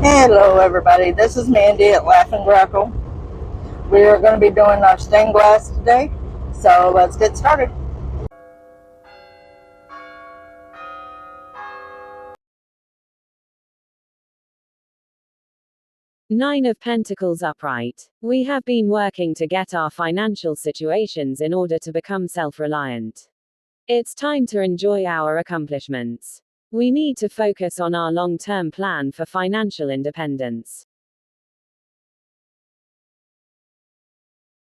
Hello, everybody. This is Mandy at Laughing Grackle. We are going to be doing our stained glass today, so let's get started. Nine of Pentacles upright. We have been working to get our financial situations in order to become self-reliant. It's time to enjoy our accomplishments. We need to focus on our long-term plan for financial independence.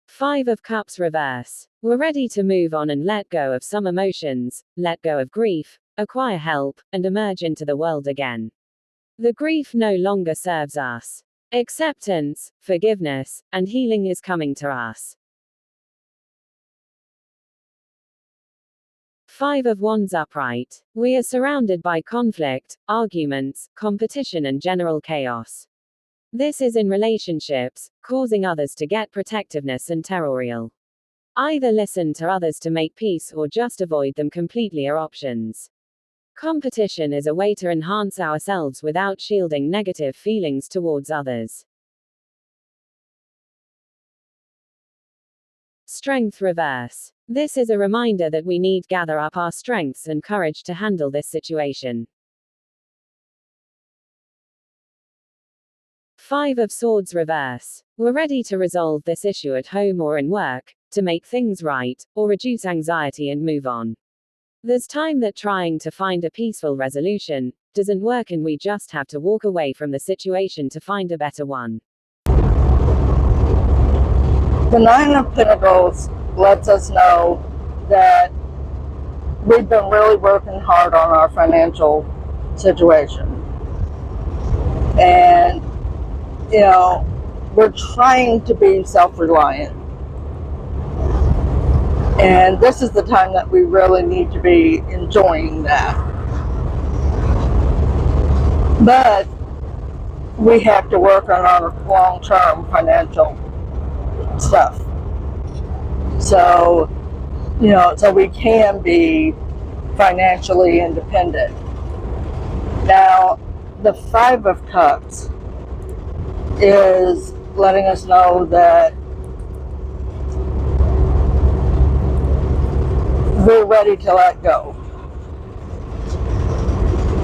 Five of Cups reverse. We're ready to move on and let go of some emotions, let go of grief, acquire help, and emerge into the world again. The grief no longer serves us. Acceptance, forgiveness, and healing is coming to us. Five of Wands upright. We are surrounded by conflict, arguments, competition, and general chaos. This is in relationships, causing others to get protectiveness and territorial. Either listen to others to make peace or just avoid them completely are options. Competition is a way to enhance ourselves without shielding negative feelings towards others. Strength reverse. This is a reminder that we need to gather up our strengths and courage to handle this situation. Five of Swords reverse. We're ready to resolve this issue at home or in work, to make things right, or reduce anxiety and move on. There's time that trying to find a peaceful resolution doesn't work, and we just have to walk away from the situation to find a better one. The Nine of Pentacles lets us know that we've been really working hard on our financial situation. And, we're trying to be self-reliant. And this is the time that we really need to be enjoying that. But we have to work on our long-term financial stuff. So, so we can be financially independent. Now, the Five of Cups is letting us know that we're ready to let go.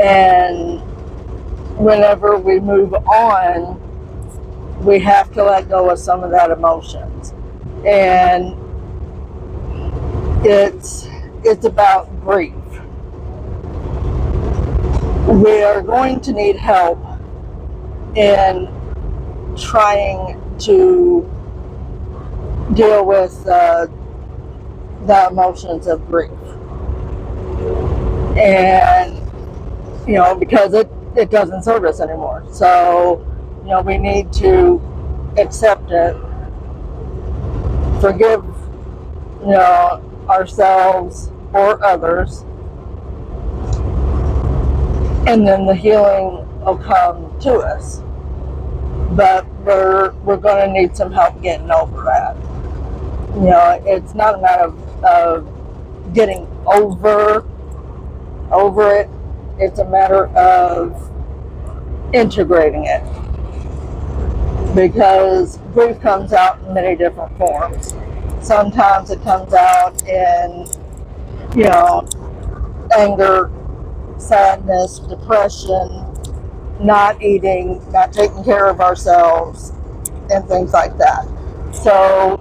And whenever we move on, we have to let go of some of that emotions. And it's about grief. We are going to need help in trying to deal with the emotions of grief. And, because it doesn't serve us anymore. So, we need to accept it, forgive, ourselves or others, and then the healing will come to us. But we're going to need some help getting over that. It's not a matter of getting over it. It's a matter of integrating it. Because grief comes out in many different forms. Sometimes it comes out in, anger, sadness, depression, not eating, not taking care of ourselves, and things like that. So,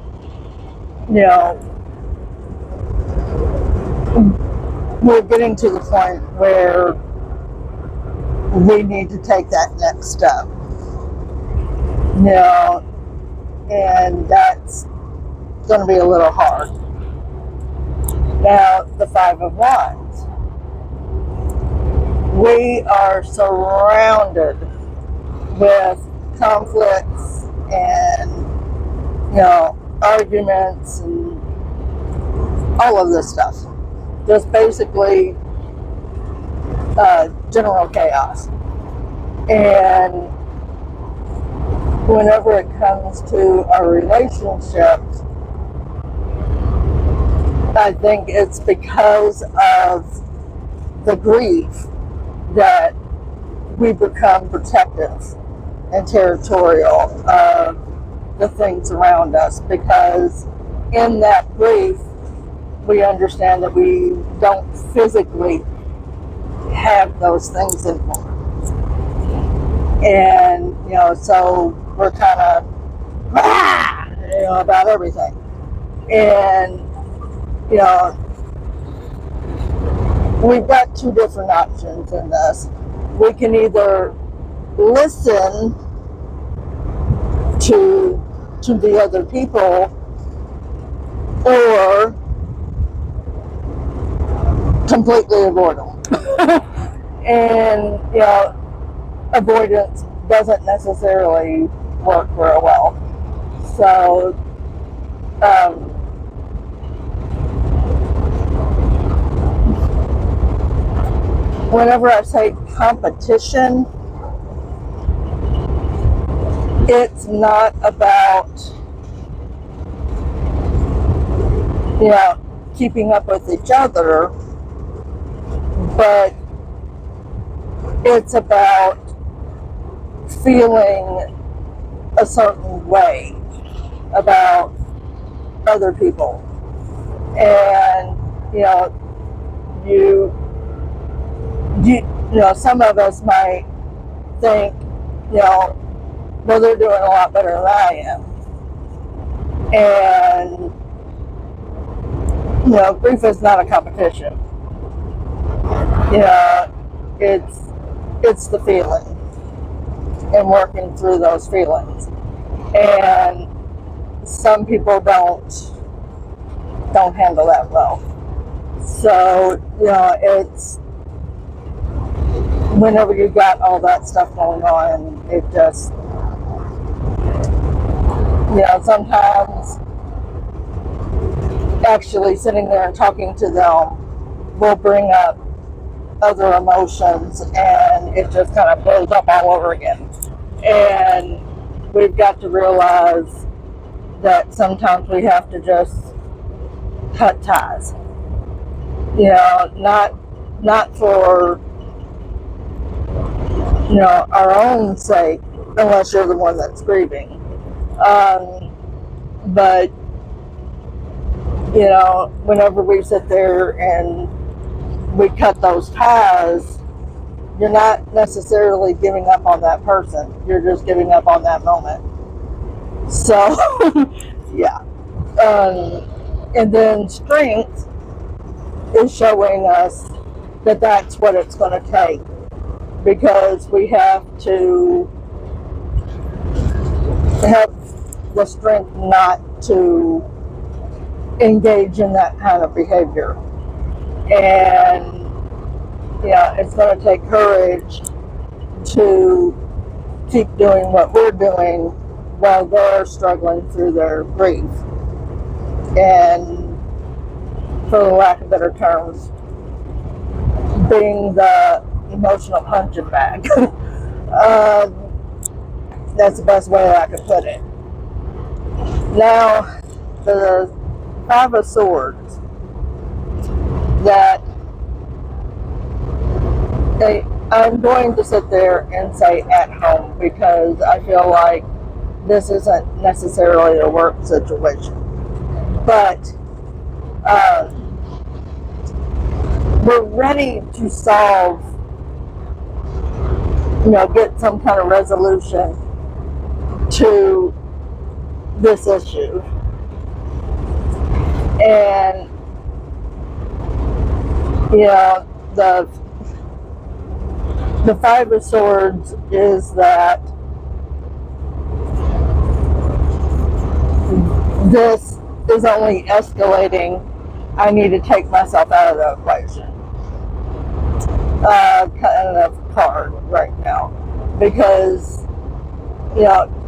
we're getting to the point where we need to take that next step. And that's going to be a little hard. Now, the Five of Wands. We are surrounded with conflicts and, arguments and all of this stuff. Just basically general chaos. And whenever it comes to our relationships, I think it's because of the grief that we become protective and territorial of the things around us, because in that grief we understand that we don't physically have those things anymore. And, so we're kind of, about everything. And, we've got two different options in this. We can either listen to the other people, or completely avoid them. And, avoidance doesn't necessarily work very well. So, whenever I say competition, it's not about, keeping up with each other, but it's about feeling a certain way about other people. And, some of us might think, well, they're doing a lot better than I am. And, grief is not a competition. It's the feeling and working through those feelings. And some people don't handle that well. So, it's whenever you got all that stuff going on, it just, sometimes actually sitting there and talking to them will bring up other emotions, and it just kind of blows up all over again. And we've got to realize that sometimes we have to just cut ties. Not for our own sake, unless you're the one that's grieving. But whenever we sit there and we cut those ties, you're not necessarily giving up on that person. You're just giving up on that moment. So, yeah. And then strength is showing us that that's what it's going to take, because we have to have the strength not to engage in that kind of behavior. And it's going to take courage to keep doing what we're doing while they're struggling through their grief, and, for the lack of better terms, being the emotional punching bag. That's the best way I could put it. Now, the Five of Swords, that I'm going to sit there and say at home, because I feel like this isn't necessarily a work situation. But we're ready to solve, get some kind of resolution to this issue. And, the Five of Swords is that this is only escalating. I need to take myself out of the equation. Kind of hard right now, because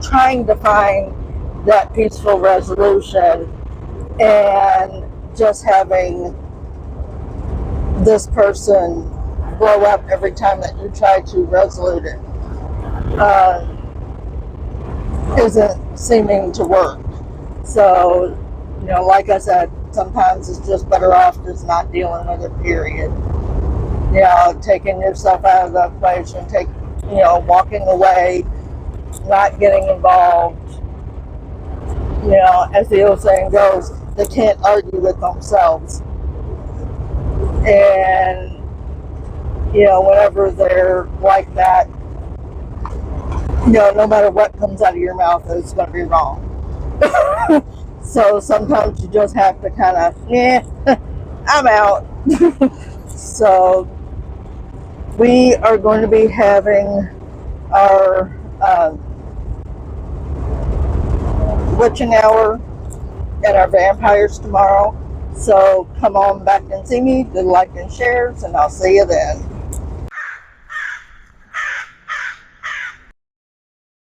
trying to find that peaceful resolution and just having this person blow up every time that you try to resolute it isn't seeming to work. So, like I said, sometimes it's just better off just not dealing with it, period. Taking yourself out of the equation, walking away, not getting involved. You know, as the old saying goes, they can't argue with themselves. And, you know, whenever they're like that, you know, no matter what comes out of your mouth, it's going to be wrong. So sometimes you just have to kind of, I'm out. So we are going to be having our witching hour and our vampires tomorrow. So come on back and see me, do like and shares, and I'll see you then.